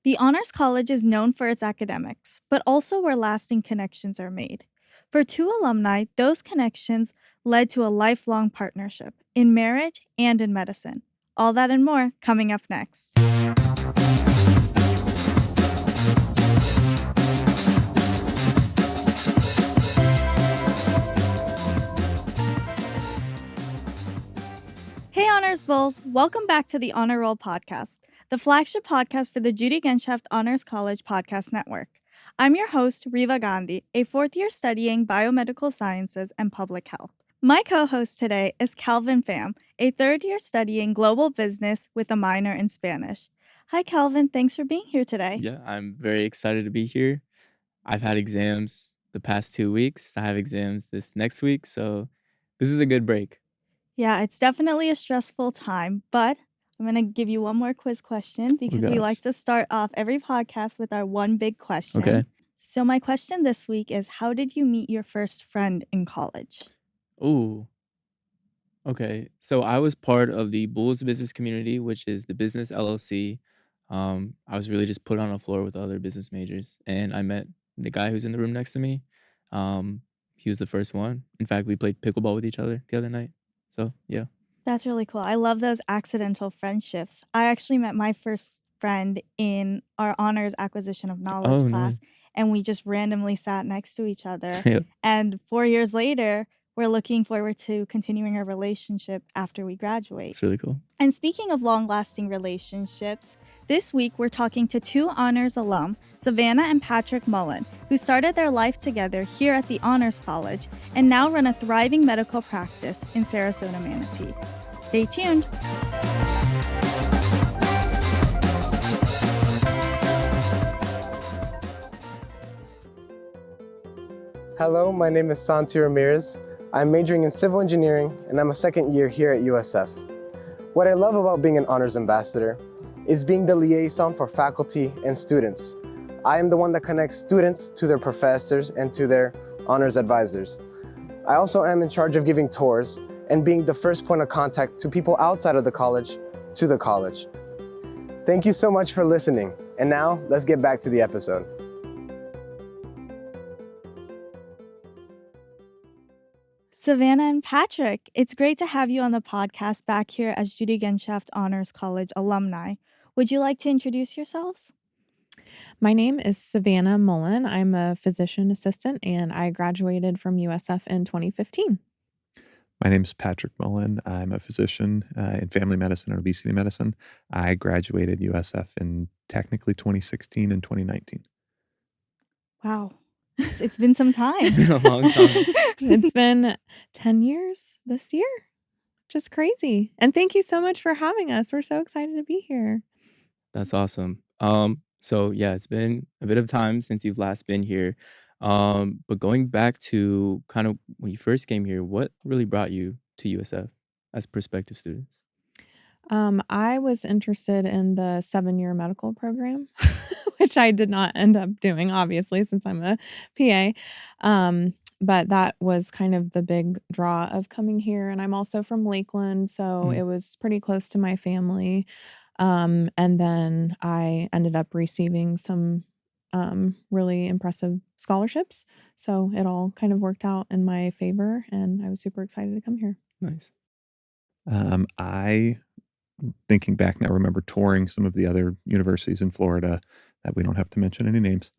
The Honors College is known for its academics, but also where lasting connections are made. For two alumni, those connections led to a lifelong partnership in marriage and in medicine. All that and more coming up next. Hey Honors Bulls, welcome back to the Honor Roll Podcast, the flagship podcast for the Judy Genshaft Honors College Podcast Network. I'm your host, Riva Gandhi, a fourth year studying biomedical sciences and public health. My co-host today is Calvin Pham, a third year studying global business with a minor in Spanish. Hi Calvin, thanks for being here today. Yeah, I'm very excited to be here. I've had exams the past 2 weeks. I have exams this next week, so this is a good break. Yeah, it's definitely a stressful time, but I'm going to give you one more quiz question because we like to start off every podcast with our one big question. Okay. So my question this week is, how did you meet your first friend in college? Ooh. Okay. So I was part of the Bulls business community, which is the business LLC. I was really just put on a floor with other business majors, and I met the guy who's in the room next to me. He was the first one. In fact, we played pickleball with each other the other night. So yeah. That's really cool. I love those accidental friendships. I actually met my first friend in our honors acquisition of knowledge Oh, class, nice. and we just randomly sat next to each other. Yeah. And 4 years later, we're looking forward to continuing our relationship after we graduate. It's really cool. And speaking of long-lasting relationships, this week we're talking to two honors alum, Savanah and Patrick Mullen, who started their life together here at the Honors College and now run a thriving medical practice in Sarasota, Manatee. Stay tuned. Hello, my name is Santi Ramirez. I'm majoring in civil engineering and I'm a second year here at USF. What I love about being an honors ambassador is being the liaison for faculty and students. I am the one that connects students to their professors and to their honors advisors. I also am in charge of giving tours and being the first point of contact to people outside of the college to the college. Thank you so much for listening. And now let's get back to the episode. Savanah and Patrick, it's great to have you on the podcast back here as Judy Genshaft Honors College alumni. Would you like to introduce yourselves? My name is Savanah Mullen. I'm a physician assistant and I graduated from USF in 2015. My name is Patrick Mullen. I'm a physician in family medicine and obesity medicine. I graduated USF in technically 2016 and 2019. Wow. It's been some time. It's been a long time. It's been 10 years this year. Just crazy. And thank you so much for having us. We're so excited to be here. That's awesome. So yeah, it's been a bit of time since you've last been here. But going back to kind of when you first came here, what really brought you to USF as prospective students? I was interested in the 7-year medical program, which I did not end up doing, obviously, since I'm a PA. But that was kind of the big draw of coming here. And I'm also from Lakeland, so it was pretty close to my family. And then I ended up receiving some really impressive scholarships. So it all kind of worked out in my favor, and I was super excited to come here. Nice. I, thinking back now, remember touring some of the other universities in Florida that we don't have to mention any names.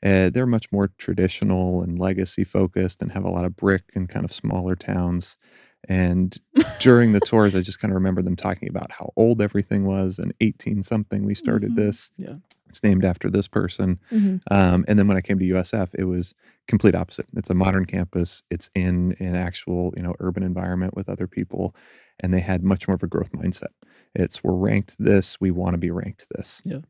They're much more traditional and legacy focused and have a lot of brick and kind of smaller towns. And during the tours, I just kind of remember them talking about how old everything was. And 18 something, we started this. Yeah. It's named after this person. And then when I came to USF, it was complete opposite. It's a modern campus. It's in an actual, urban environment with other people. And they had much more of a growth mindset. It's, we're ranked this, we want to be ranked this. Yeah.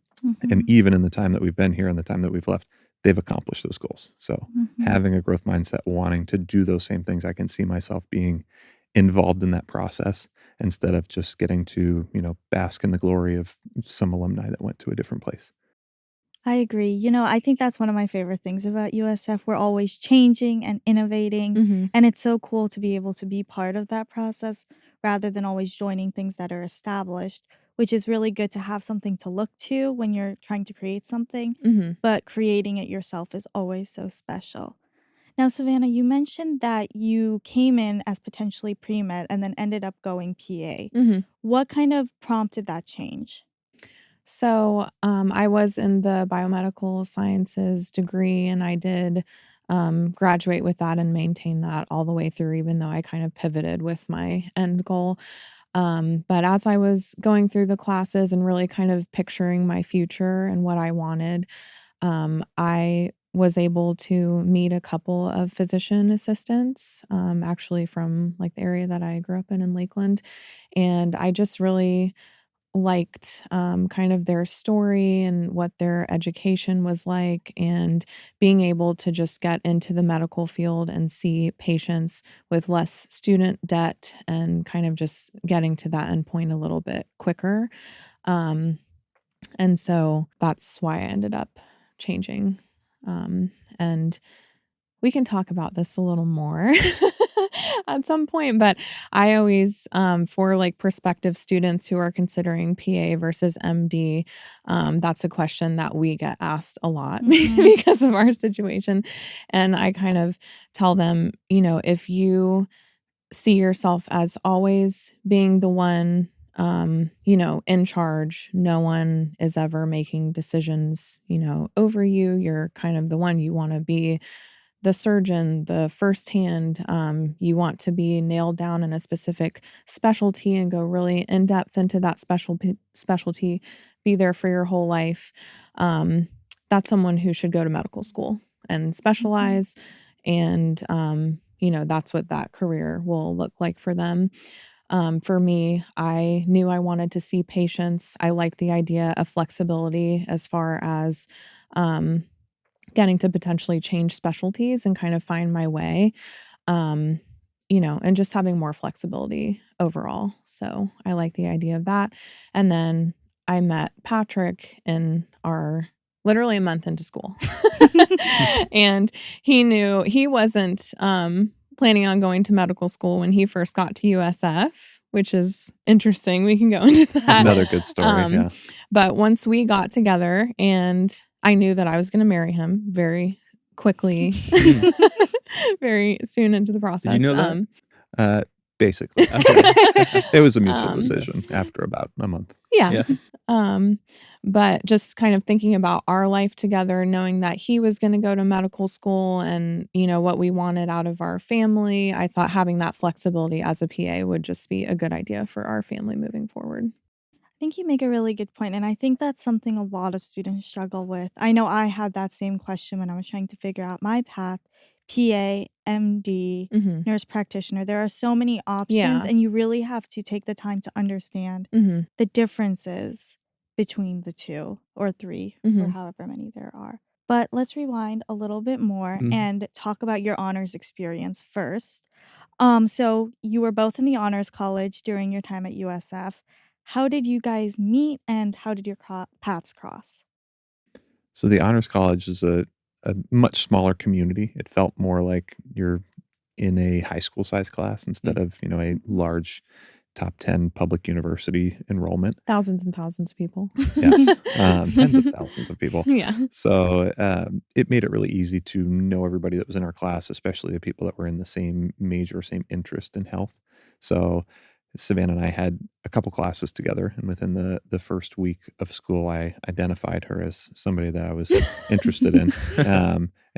And even in the time that we've been here and the time that we've left, they've accomplished those goals. So having a growth mindset, wanting to do those same things, I can see myself being involved in that process instead of just getting to, bask in the glory of some alumni that went to a different place. I agree. I think that's one of my favorite things about USF. We're always changing and innovating, and it's so cool to be able to be part of that process rather than always joining things that are established. which is really good to have something to look to when you're trying to create something, hmm but creating it yourself is always so special. Now, Savannah, you mentioned that you came in as potentially pre-med and then ended up going PA. hmm What kind of prompted that change? So, I was in the biomedical sciences degree, and I did graduate with that and maintain that all the way through, even though I kind of pivoted with my end goal. But as I was going through the classes and really kind of picturing my future and what I wanted, I was able to meet a couple of physician assistants, actually from like the area that I grew up in Lakeland. And I just really liked kind of their story and what their education was like, and being able to just get into the medical field and see patients with less student debt and kind of just getting to that endpoint a little bit quicker. Um, and so that's why I ended up changing. And we can talk about this a little more at some point, but I always, for like prospective students who are considering PA versus MD, that's a question that we get asked a lot Mhm. because of our situation. And I kind of tell them, if you see yourself as always being the one, in charge, no one is ever making decisions, over you. You're kind of the one. You want to be the surgeon, the first hand. You want to be nailed down in a specific specialty and go really in depth into that specialty, be there for your whole life. That's someone who should go to medical school and Mhm. specialize. And, that's what that career will look like for them. For me, I knew I wanted to see patients. I liked the idea of flexibility as far as, um, getting to potentially change specialties and kind of find my way, um, and just having more flexibility overall. So I like the idea of that. And then I met Patrick in our literally a month into school. And he wasn't planning on going to medical school when he first got to USF, which is interesting. We can go into that. Another good story. Yeah. But once we got together, and I knew that I was going to marry him very quickly, very soon into the process. Did you know that? Basically, Okay. it was a mutual Um, decision after about a month. yeah. Yeah. But just kind of thinking about our life together, knowing that he was going to go to medical school and, what we wanted out of our family, I thought having that flexibility as a PA would just be a good idea for our family moving forward. I think you make a really good point, and I think that's something a lot of students struggle with. I know I had that same question when I was trying to figure out my path, PA, MD, hmm nurse practitioner. There are so many options, Yeah. and you really have to take the time to understand hmm the differences between the 2 or 3 or hmm however many there are. But let's rewind a little bit more Mhm. and talk about your honors experience first. So you were both in the honors college during your time at USF. How did you guys meet and how did your paths cross? So the Honors College is a much smaller community. It felt more like you're in a high school size class instead Mm. of, a large top 10 public university enrollment. Thousands and thousands of people. Yes, tens of thousands of people. Yeah. So it made it really easy to know everybody that was in our class, especially the people that were in the same major, same interest in health. So Savannah and I had a couple classes together, and within the first week of school, I identified her as somebody that I was interested in.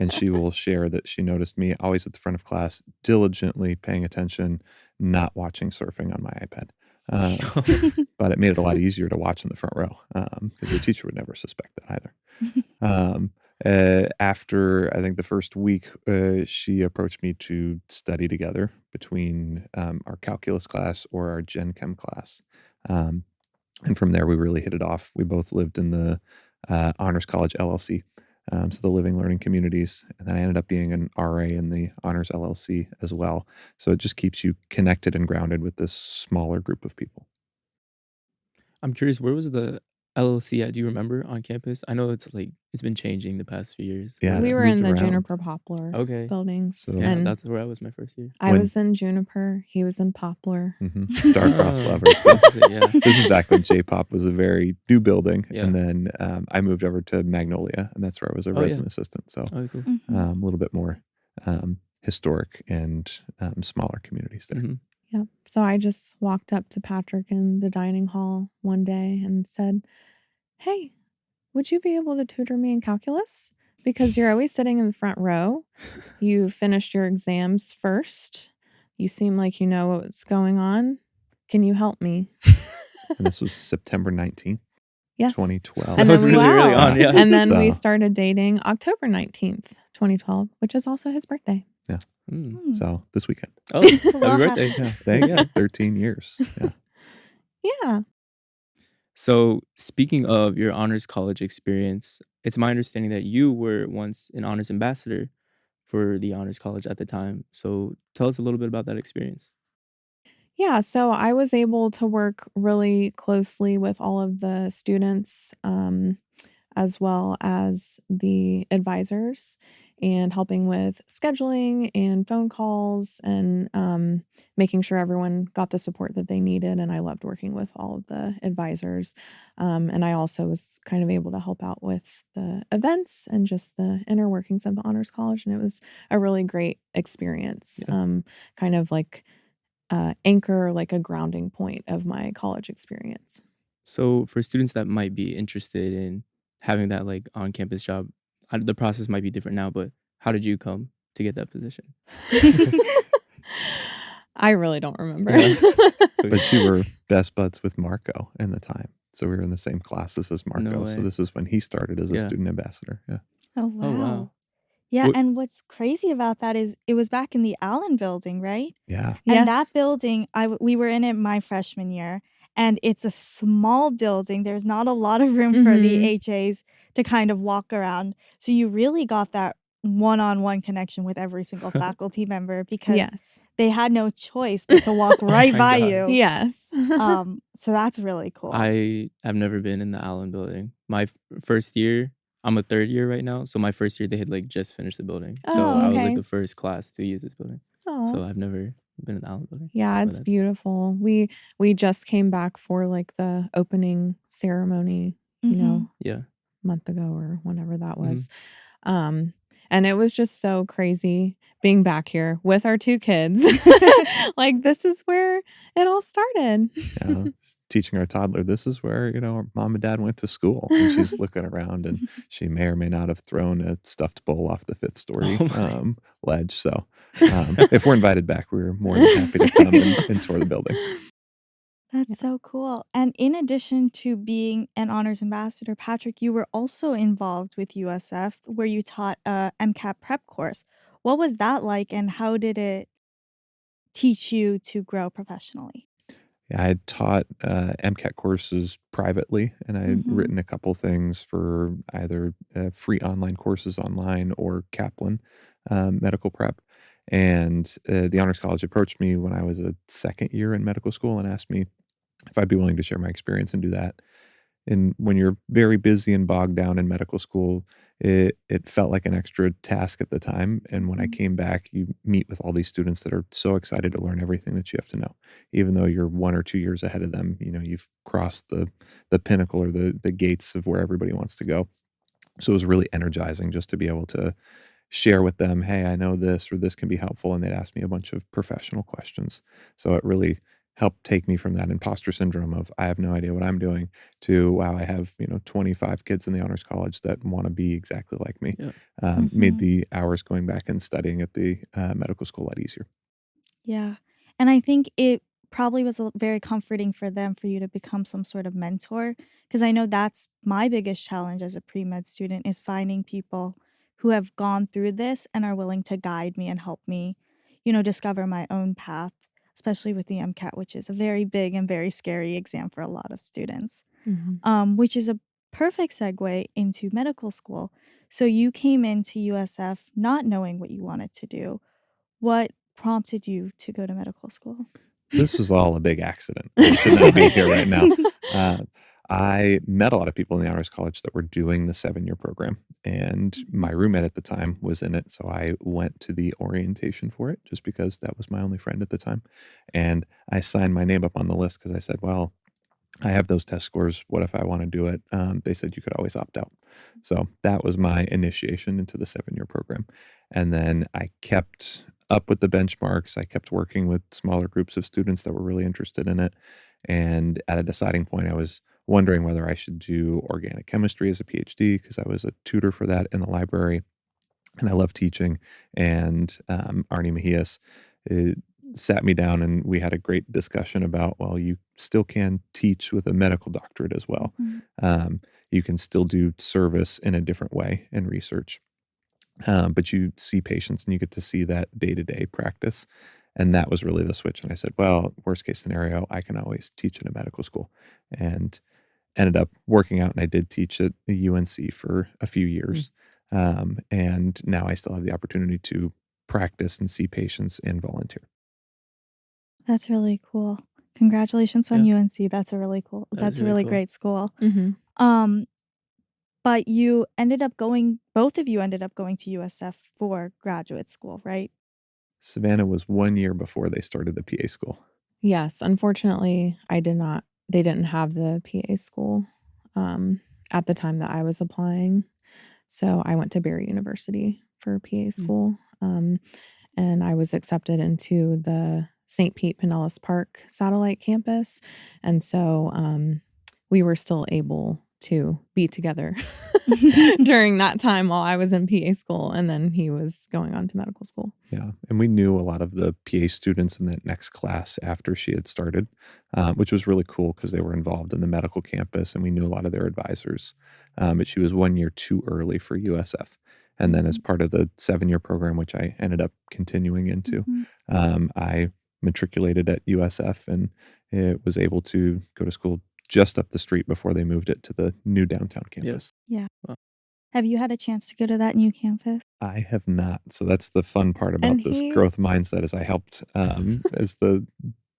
And she will share that she noticed me always at the front of class, diligently paying attention, not watching surfing on my iPad. But it made it a lot easier to watch in the front row because the teacher would never suspect that either. Um, After I think the first week, she approached me to study together between our calculus class or our Gen Chem class. Um, and from there, we really hit it off. We both lived in the Honors College LLC, so the Living Learning Communities. And then I ended up being an RA in the Honors LLC as well. So it just keeps you connected and grounded with this smaller group of people. I'm curious, where was the LLC at, do you remember, on campus? I know it's been changing the past few years. Yeah, where it's We were moved in the around. Juniper Poplar Okay. buildings, So- Yeah, and that's where I was my first year. I When- was in Juniper. He was in Poplar. Star-crossed Oh, lovers. yeah. This is back when J-Pop was a very new building. Yeah. And then I moved over to Magnolia, and that's where I was a Oh, yeah. resident assistant. So Oh, cool. Mhm. a little bit more historic and smaller communities there. Mhm. Yep. So I just walked up to Patrick in the dining hall one day and said, "Hey, would you be able to tutor me in calculus? Because you're always sitting in the front row. You finished your exams first. You seem like you know what's going on. Can you help me?" And this was September 19th, Yes. 2012. And That was then we- really early Wow. on, yeah. And then we So- started dating October 19th, 2012, which is also his birthday. Mm. Hmm. So this weekend. Oh, Well, happy birthday. Yeah, thank Yeah. you. 13 years. Yeah. Yeah. So, speaking of your honors college experience, it's my understanding that you were once an honors ambassador for the honors college at the time. So, tell us a little bit about that experience. Yeah, so I was able to work really closely with all of the students, as well as the advisors, and helping with scheduling and phone calls and making sure everyone got the support that they needed. And I loved working with all of the advisors. And I also was kind of able to help out with the events and just the inner workings of the Honors College. And it was a really great experience, kind of like anchor, like a grounding point of my college experience. So, for students that might be interested in having that like on-campus job, the process might be different now, but how did you come to get that position? I really don't remember. Yeah. So, But you were best buds with Marco in the time. So we were in the same classes as Marco. No So way. this is when he started as a Yeah. student ambassador. Yeah. Oh, wow. wow. Yeah, What- and what's crazy about that is it was back in the Allen building, right? Yeah. And that Yes. building, we were in it my freshman year, and it's a small building. There's not a lot of room for the HAs to kind of walk around. So you really got that one-on-one connection with every single faculty member because Yes. they had no choice but to walk right my by God. you. Yes. So that's really cool. I have never been in the Allen building. My first year, I'm a third year right now. So, my first year, they had like just finished the building. So, Oh, I was okay. like the first class to use this building. Aw. So, I've never been in the Allen building. Yeah, but it's that's- beautiful. We just came back for like the opening ceremony, you Mhm. know, Yeah. a month ago or whenever that was. And it was just so crazy being back here with our two kids. Like this is where it all started. Yeah. Teaching our toddler, this is where, our mom and dad went to school. And she's looking around and she may or may not have thrown a stuffed bowl off the 5th story Oh my. ledge. So if we're invited back, we're more than happy to come and tour the building. That's Yeah. so cool. And in addition to being an honors ambassador, Patrick, you were also involved with USF where you taught a MCAT prep course. What was that like and how did it teach you to grow professionally? Yeah, I had taught MCAT courses privately, and I had Mhm. written a couple things for either free online courses online or Kaplan medical prep. And the Honors College approached me when I was a second year in medical school and asked me if I'd be willing to share my experience and do that. And when you're very busy and bogged down in medical school, it felt like an extra task at the time. And when I Mhm. came back, you meet with all these students that are so excited to learn everything that you have to know, even though you're 1 or 2 years ahead of them. You've crossed the pinnacle or the gates of where everybody wants to go. So it was really energizing just to be able to share with them, hey, I know this or this can be helpful. And they'd ask me a bunch of professional questions. So it really helped take me from that imposter syndrome of I have no idea what I'm doing to, wow, I have, 25 kids in the Honors College that want to be exactly like me. Yeah. Made Mhm. the hours going back and studying at the medical school a lot easier. Yeah. And I think it probably was very comforting for them for you to become some sort of mentor because I know that's my biggest challenge as a pre-med student is finding people who have gone through this and are willing to guide me and help me, discover my own path, especially with the MCAT, which is a very big and very scary exam for a lot of students. Which is a perfect segue into medical school. So you came into USF not knowing what you wanted to do. What prompted you to go to medical school? This was all a big accident. I should not be here right now. I met a lot of people in the Honors College that were doing the 7-year program, and my roommate at the time was in it, so I went to the orientation for it just because that was my only friend at the time, and I signed my name up on the list because I said, well, I have those test scores. What if I want to do it? They said you could always opt out. So that was my initiation into the 7-year program. And then I kept up with the benchmarks. I kept working with smaller groups of students that were really interested in it. And at a deciding point, I was wondering whether I should do organic chemistry as a PhD because I was a tutor for that in the library and I love teaching. And Arnie Mejias sat me down and we had a great discussion about, well, you still can teach with a medical doctorate as well. You can still do service in a different way in research, but you see patients and you get to see that day-to-day practice. And that was really the switch. And I said, well, worst case scenario, I can always teach in a medical school. And ended up working out and I did teach at the UNC for a few years. And now I still have the opportunity to practice and see patients and volunteer. That's really cool. Congratulations on UNC. That's a really cool. That That's is a really really cool. great school. Mm-hmm. But you ended up going. Both of you ended up going to USF for graduate school, right? Savannah was 1 year before they started the PA school. Yes, unfortunately, I did not. They didn't have the PA school at the time that I was applying, so I went to Barry University for PA school, and I was accepted into the St. Pete Pinellas Park satellite campus, and so we were still able to be together during that time while I was in PA school, and then he was going on to medical school. Yeah, and we knew a lot of the PA students in that next class after she had started, which was really cool because they were involved in the medical campus and we knew a lot of their advisors. But she was 1 year too early for USF. And then as part of the 7-year program, which I ended up continuing into, I matriculated at USF and was able to go to school just up the street before they moved it to the new downtown campus. Have you had a chance to go to that new campus? I have not. So that's the fun part about And this he- growth mindset is I helped as the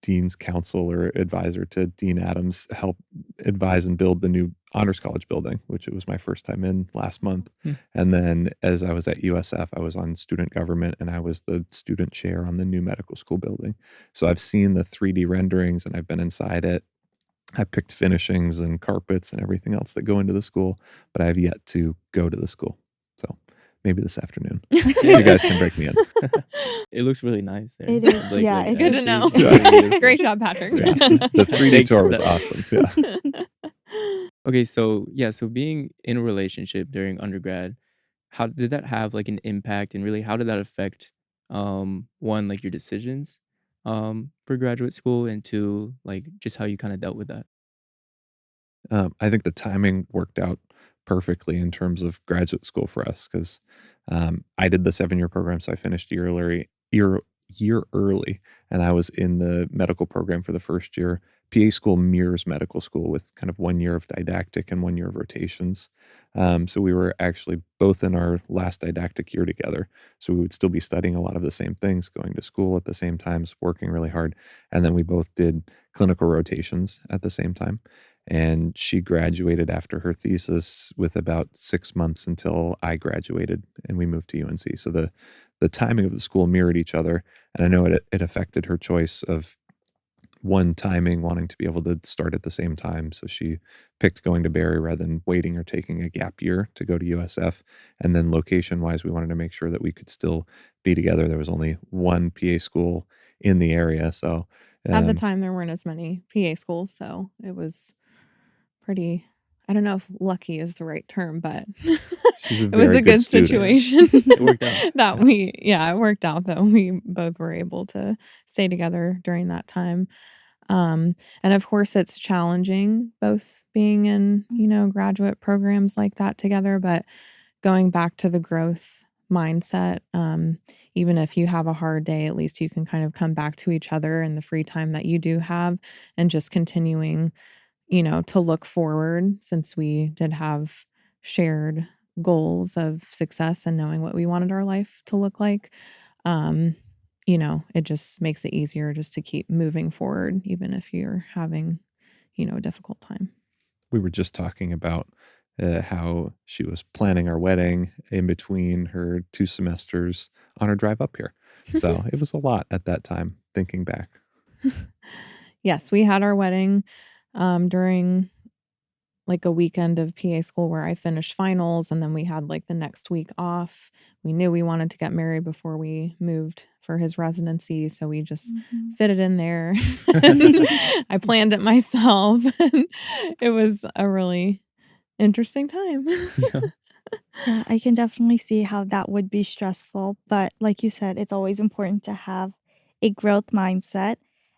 dean's counsel or advisor to Dean Adams help advise and build the new Honors College building, which it was my first time in last month. And then as I was at USF, I was on student government and I was the student chair on the new medical school building. So I've seen the 3D renderings and I've been inside it. I picked finishings and carpets and everything else that go into the school, but I have yet to go to the school. So maybe this afternoon, you guys can break me in. It looks really nice there. It is, Like, yeah, like, it's Good to actually know. really beautiful. Great job, Patrick. Yeah. The 3D Thanks tour for was that. awesome. Yeah. Okay, so being in a relationship during undergrad, how did that have like an impact, and really how did that affect one, like your decisions for graduate school, and two, like just how you kind of dealt with that? I think the timing worked out perfectly in terms of graduate school for us because I did the 7-year program, so I finished year early, and I was in the medical program for the first year. PA school mirrors medical school with kind of 1 year of didactic and 1 year of rotations. So we were actually both in our last didactic year together. So we would still be studying a lot of the same things, going to school at the same times, working really hard. And then we both did clinical rotations at the same time. And she graduated after her thesis with about 6 months until I graduated and we moved to UNC. So the timing of the school mirrored each other. And I know it affected her choice of one timing, wanting to be able to start at the same time. So she picked going to Barry rather than waiting or taking a gap year to go to USF. And then location wise, we wanted to make sure that we could still be together. There was only one PA school in the area. So At the time, there weren't as many PA schools, so it was pretty. I don't know if lucky is the right term, but she's a it was very a good student. situation. It worked out. It worked out that we both were able to stay together during that time. And of course, it's challenging both being in, graduate programs like that together, but going back to the growth mindset, even if you have a hard day, at least you can kind of come back to each other in the free time that you do have and just continuing, to look forward, since we did have shared goals of success and knowing what we wanted our life to look like. It just makes it easier just to keep moving forward, even if you're having, a difficult time. we were just talking about how she was planning our wedding in between her 2 semesters on her drive up here. So it was a lot at that time, thinking back. Yes, we had our wedding during like a weekend of PA school where I finished finals, and then we had like the next week off. We knew we wanted to get married before we moved for his residency, so we just fit it in there. I planned it myself. And it was a really interesting time. Yeah. Yeah, I can definitely see how that would be stressful, but like you said, it's always important to have a growth mindset.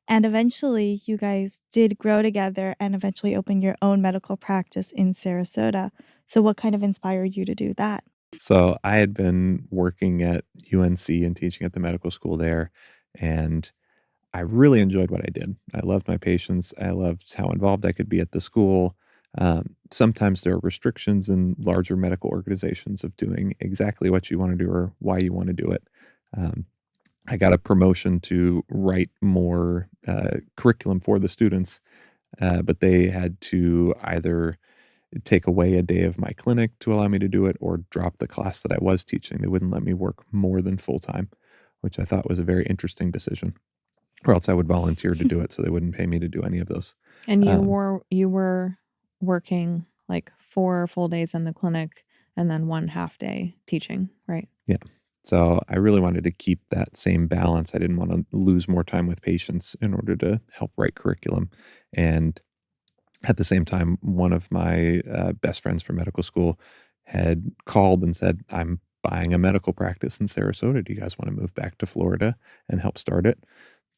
And eventually, you guys did grow together and eventually open your own medical practice in Sarasota. So, what kind of inspired you to do that? So I had been working at UNC and teaching at the medical school there, and I really enjoyed what I did. I loved my patients. I loved how involved I could be at the school. Sometimes there are restrictions in larger medical organizations of doing exactly what you want to do or why you want to do it. Um, I got a promotion to write more curriculum for the students, but they had to either take away a day of my clinic to allow me to do it or drop the class that I was teaching. They wouldn't let me work more than full time, which I thought was a very interesting decision. Or else I would volunteer to do it, so they wouldn't pay me to do any of those. And Um, you were working like 4 full days in the clinic and then 1 half day teaching, right? yeah. So I really wanted to keep that same balance. I didn't want to lose more time with patients in order to help write curriculum. And at the same time, one of my best friends from medical school had called and said, I'm buying a medical practice in Sarasota. Do you guys want to move back to Florida and help start it?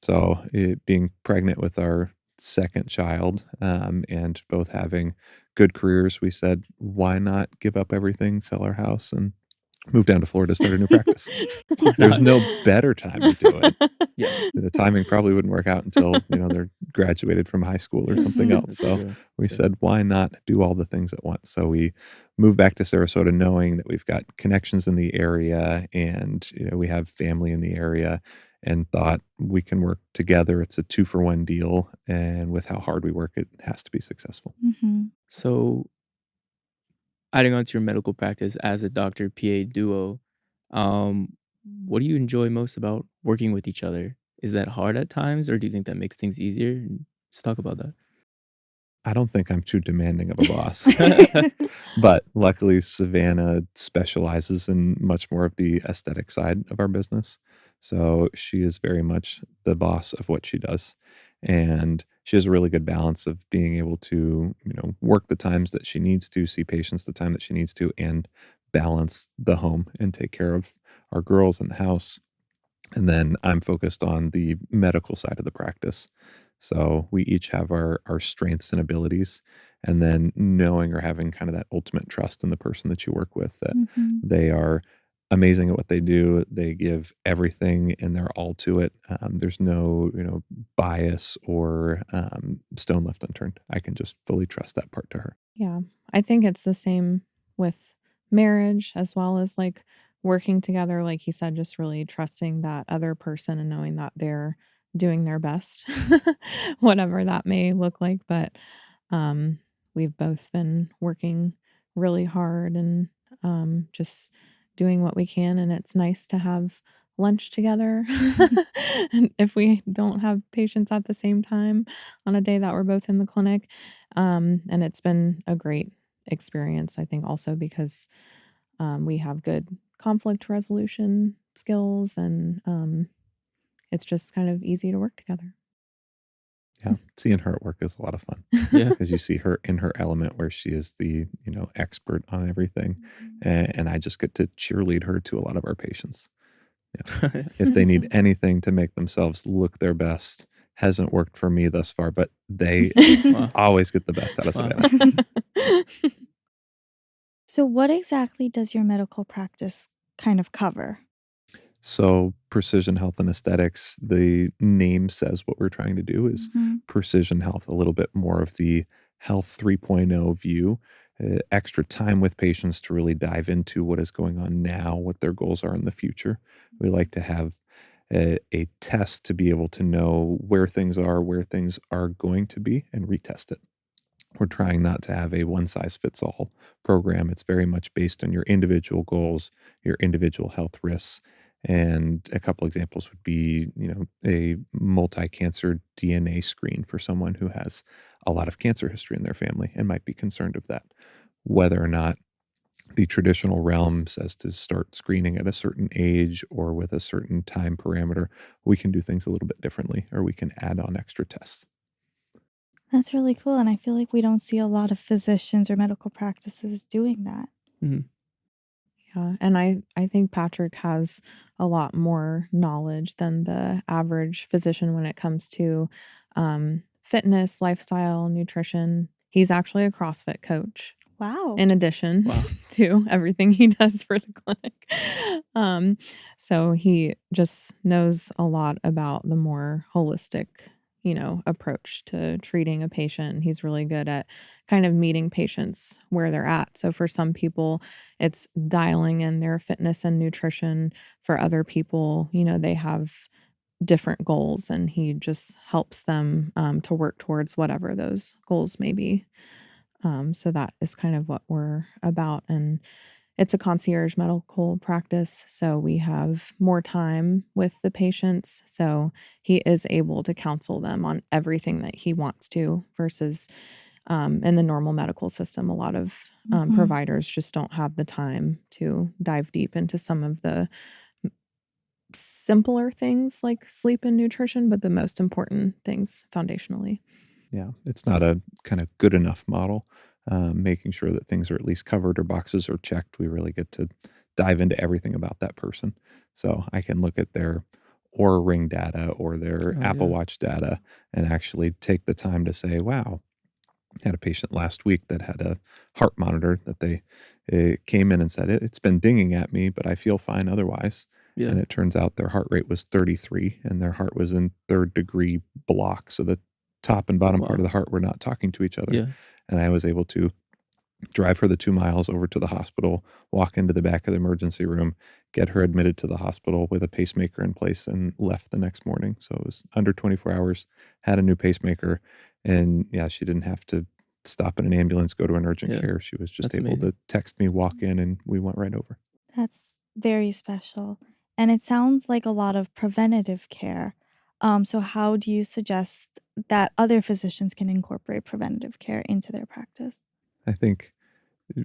So, being pregnant with our second child, and both having good careers, we said, "Why not give up everything, sell our house, and move down to Florida to start a new practice?" Why There's not? no better time to do it. Yeah, The timing probably wouldn't work out until, they're graduated from high school or something else. that's So, true. we True. said, "Why not do all the things at once?" So, we moved back to Sarasota knowing that we've got connections in the area and, we have family in the area and thought we can work together. It's a 2-for-1 deal, and with how hard we work, it has to be successful. Mhm. So, adding on to your medical practice as a doctor PA duo, um, what do you enjoy most about working with each other? Is that hard at times, or do you think that makes things easier? Let's talk about I don't think I'm too demanding of a boss. that. But luckily, Savannah specializes in much more of the aesthetic side of our business. So she is very much the boss of what she does. And she has a really good balance of being able to, work the times that she needs to, see patients the time that she needs to, and balance the home and take care of our girls in the house. And then I'm focused on the medical side of the practice. So we each have our strengths and abilities, and then knowing or having kind of that ultimate trust in the person that you work with that Mhm. they are amazing at what they do. They give everything and they're all to it. There's no bias or stone left unturned. I can just fully trust that part to her. Yeah. I think it's the same with marriage as well as like working together, like you said, just really trusting that other person and knowing that they're doing their best, whatever that may look like. But um, we've both been working really hard and just doing what we can. And it's nice to have lunch together if we don't have patients at the same time on a day that we're both in the clinic. And it's been a great experience, I think, also because we have good conflict resolution skills and it's just kind of easy to work together. Yeah, seeing her at work is a lot of fun Yeah. because you see her in her element where she is the expert on everything, and I just get to cheerlead her to a lot of our patients. Yeah. If they need anything to make themselves look their best, hasn't worked for me thus far, but they Wow. always get the best out of Wow. Savannah. So, what exactly does your medical practice kind of cover? So, precision health and aesthetics, the name says what we're trying to do is Mhm. precision health, a little bit more of the health 3.0 view, extra time with patients to really dive into what is going on now, what their goals are in the future. We like to have a test to be able to know where things are going to be, and retest it. We're trying not to have a one-size-fits-all program. It's very much based on your individual goals, your individual health risks, and a couple examples would be, a multi-cancer DNA screen for someone who has a lot of cancer history in their family and might be concerned of that. Whether or not the traditional realm says to start screening at a certain age or with a certain time parameter, we can do things a little bit differently, or we can add on extra tests. That's really cool, and I feel like we don't see a lot of physicians or medical practices doing that. Mhm. Yeah, and I think Patrick has a lot more knowledge than the average physician when it comes to, fitness, lifestyle, nutrition. He's actually a CrossFit coach Wow. in addition Wow. to everything he does for the clinic. Um, so he just knows a lot about the more holistic, approach to treating a patient. He's really good at kind of meeting patients where they're at. So for some people, it's dialing in their fitness and nutrition. For other people, they have different goals, and he just helps them to work towards whatever those goals may be. So that is kind of what we're about. And it's a concierge medical practice. So we have more time with the patients. So he is able to counsel them on everything that he wants to versus in the normal medical system, a lot of Mhm. providers just don't have the time to dive deep into some of the simpler things like sleep and nutrition, but the most important things foundationally. Yeah, it's not a kind of good enough model. Making sure that things are at least covered or boxes are checked. We really get to dive into everything about that person. So I can look at their Oura Ring data or their Oh, Apple yeah. Watch data and actually take the time to say, wow, I had a patient last week that had a heart monitor that they came in and said, It's been dinging at me, but I feel fine otherwise." Yeah. And it turns out their heart rate was 33 and their heart was in third degree block. So the top and bottom part of Wow. the heart were not talking to each other. Yeah. And I was able to drive her the 2 miles over to the hospital, walk into the back of the emergency room, get her admitted to the hospital with a pacemaker in place, and left the next morning. So it was under 24 hours, had a new pacemaker, and yeah, she didn't have to stop in an ambulance, go to an urgent Yeah. care. She was just That's able amazing. to text me, walk in, and we went right over. That's very special. And it sounds like a lot of preventative care. So how do you suggest that other physicians can incorporate preventative care into their practice? I think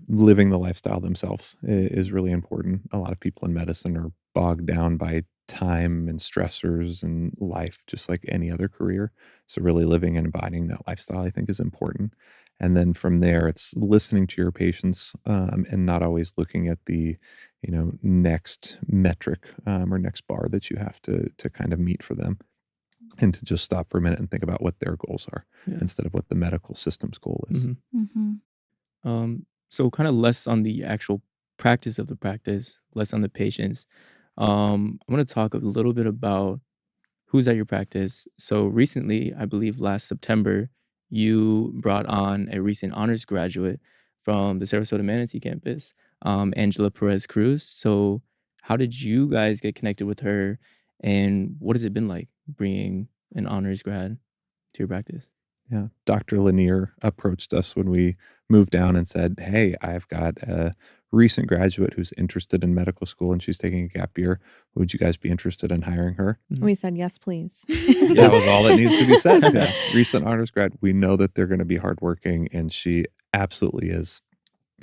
living the lifestyle themselves is really important. A lot of people in medicine are bogged down by time and stressors and life, just like any other career. So, really living and embodying that lifestyle, I think, is important. And then from there, it's listening to your patients and not always looking at the, next metric or next bar that you have to kind of meet for them, and to just stop for a minute and think about what their goals are Yeah. instead of what the medical system's goal is. Mhm. Mhm. So kind of less on the actual practice of the practice, less on the patients. I want to talk a little bit about who's at your practice. So recently, I believe last September, you brought on a recent honors graduate from the Sarasota Manatee campus, Angela Perez Cruz. So how did you guys get connected with her, and what has it been like bringing an honors grad to your practice? Yeah. Dr. Lanier approached us when we moved down and said, "Hey, I've got a recent graduate who's interested in medical school and she's taking a gap year. Would you guys be interested in hiring her?" Mhm. We said, yes, please. That was all that needs to be said. Yeah. Recent honors grad. We know that they're going to be hardworking, and she absolutely is.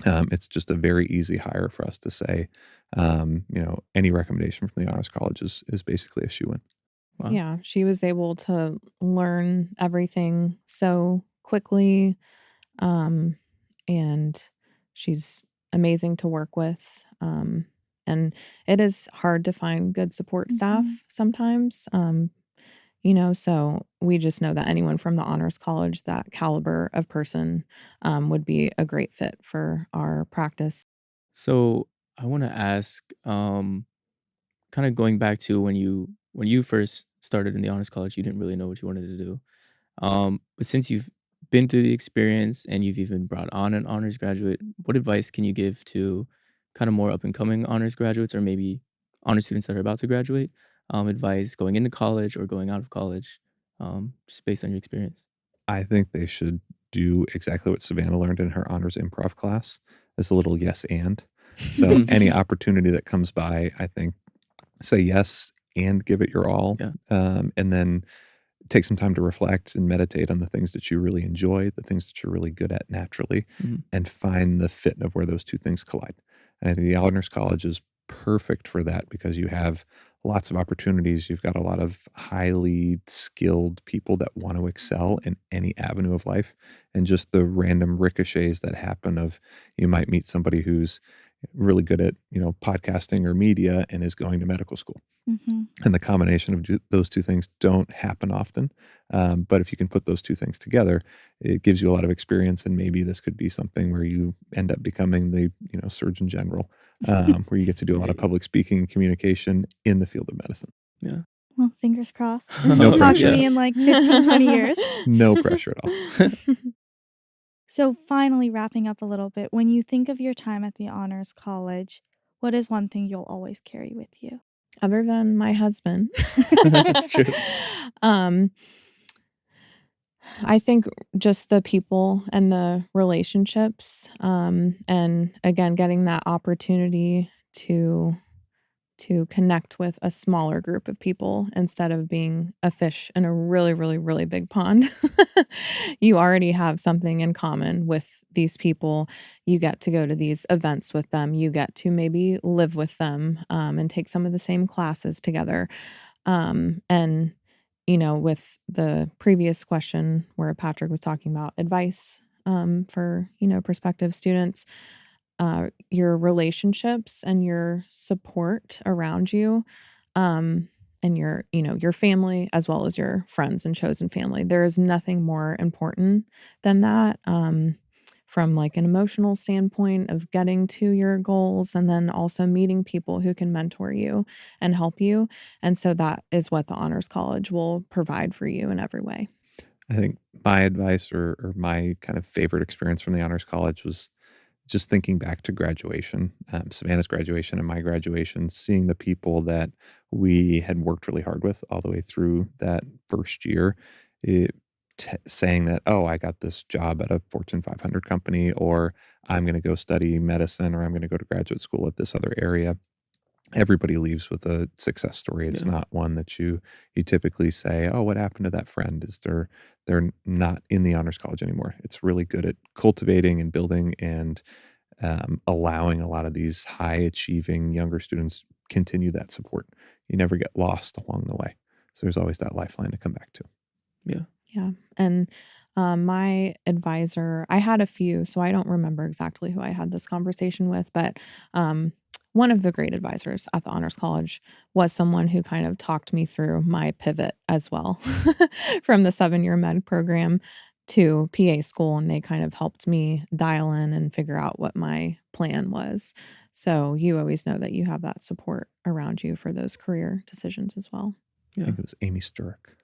It's just a very easy hire for us to say, any recommendation from the honors college is basically a shoe in. Wow. Yeah, she was able to learn everything so quickly, um, and she's amazing to work with. And it is hard to find good support staff Mhm. sometimes. So we just know that anyone from the honors college, that caliber of person, would be a great fit for our practice. So I want to ask, kind of going back to when you first started in the honors college, you didn't really know what you wanted to do. But since you've been through the experience and you've even brought on an honors graduate, what advice can you give to kind of more up and coming honors graduates, or maybe honors students that are about to graduate? Advice going into college or going out of college, just based on your experience. I think they should do exactly what Savannah learned in her honors improv class, is a little yes and. So any opportunity that comes by, I think, say yes and give it your all. Yeah. And then take some time to reflect and meditate on the things that you really enjoy, the things that you're really good at naturally, and find the fit of where those two things collide. And I think the Honors College is perfect for that because you have lots of opportunities. You've got a lot of highly skilled people that want to excel in any avenue of life. And just the random ricochets that happen of you might meet somebody who's really good at, podcasting or media and is going to medical school. And the combination of those two things don't happen often. But if you can put those two things together, it gives you a lot of experience. And maybe this could be something where you end up becoming the, Surgeon General, where you get to do a lot of public speaking and communication in the field of medicine. Yeah. Well, fingers crossed. No Talk pressure. to me in like 15, 20 years. No pressure at all. So finally, wrapping up a little bit, when you think of your time at the Honors College, what is one thing you'll always carry with you? Other than my husband. That's true. I think just the people and the relationships, and again, getting that opportunity to connect with a smaller group of people instead of being a fish in a really, really, really big pond. You already have something in common with these people. You get to go to these events with them. You get to maybe live with them, and take some of the same classes together. And, with the previous question where Patrick was talking about advice, for, prospective students, your relationships and your support around you, and your family as well as your friends and chosen family. There is nothing more important than that, from like an emotional standpoint of getting to your goals, and then also meeting people who can mentor you and help you. And so that is what the Honors College will provide for you in every way. I think my advice or my kind of favorite experience from the Honors College was just thinking back to graduation, Savannah's graduation and my graduation, seeing the people that we had worked really hard with all the way through that first year, saying that, oh, I got this job at a Fortune 500 company, or I'm going to go study medicine, or I'm going to go to graduate school at this other area. Everybody leaves with a success story. It's not one that you typically say, oh, what happened to that friend? Is they're not in the Honors College anymore. It's really good at cultivating and building and allowing a lot of these high achieving younger students continue that support. You never get lost along the way. So there's always that lifeline to come back to. Yeah. And my advisor, I had a few, so I don't remember exactly who I had this conversation with, but one of the great advisors at the Honors College was someone who kind of talked me through my pivot as well from the 7-year med program to PA school. And they kind of helped me dial in and figure out what my plan was. So you always know that you have that support around you for those career decisions as well. I think it was Amy Sturrock.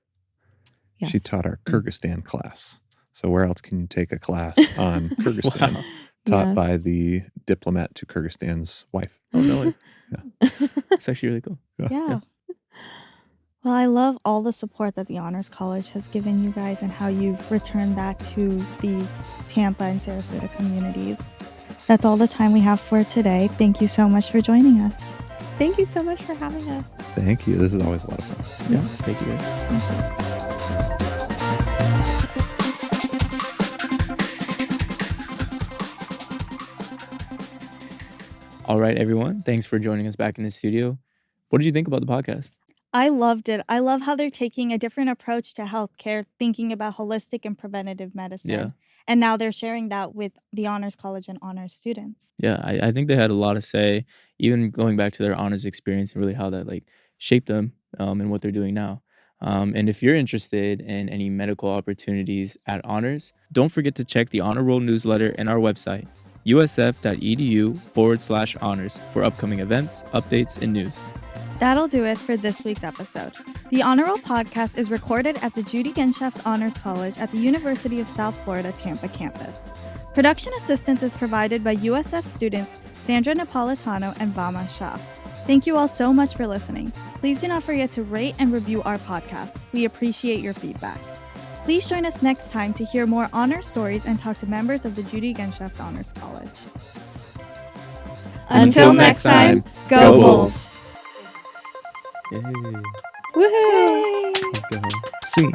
Yes. She taught our Kyrgyzstan class. So where else can you take a class on Kyrgyzstan? Wow. Taught by the diplomat to Kyrgyzstan's wife. Oh, no. It's actually really cool. Yeah. Well, I love all the support that the Honors College has given you guys and how you've returned back to the Tampa and Sarasota communities. That's all the time we have for today. Thank you so much for joining us. Thank you so much for having us. Thank you. This is always a lot of fun. Yeah. Thank you guys. All right, everyone. Thanks for joining us back in the studio. What did you think about the podcast? I loved it. I love how they're taking a different approach to healthcare, thinking about holistic and preventative medicine. Yeah. And now they're sharing that with the Honors College and honors students. Yeah, I think they had a lot to say, even going back to their honors experience and really how that shaped them and what they're doing now. And if you're interested in any medical opportunities at honors, don't forget to check the Honor Roll newsletter and our website, usf.edu/honors, for upcoming events, updates, and news. That'll do it for this week's episode. The Honor Roll podcast is recorded at the Judy Genshaft Honors College at the University of South Florida Tampa campus. Production assistance is provided by USF students Sandra Napolitano and Vama Shah. Thank you all so much for listening. Please do not forget to rate and review our podcast. We appreciate your feedback. Please join us next time to hear more honor stories and talk to members of the Judy Genshaft Honors College. Until next time, go Bulls! Yay. Woohoo! Let's go. See.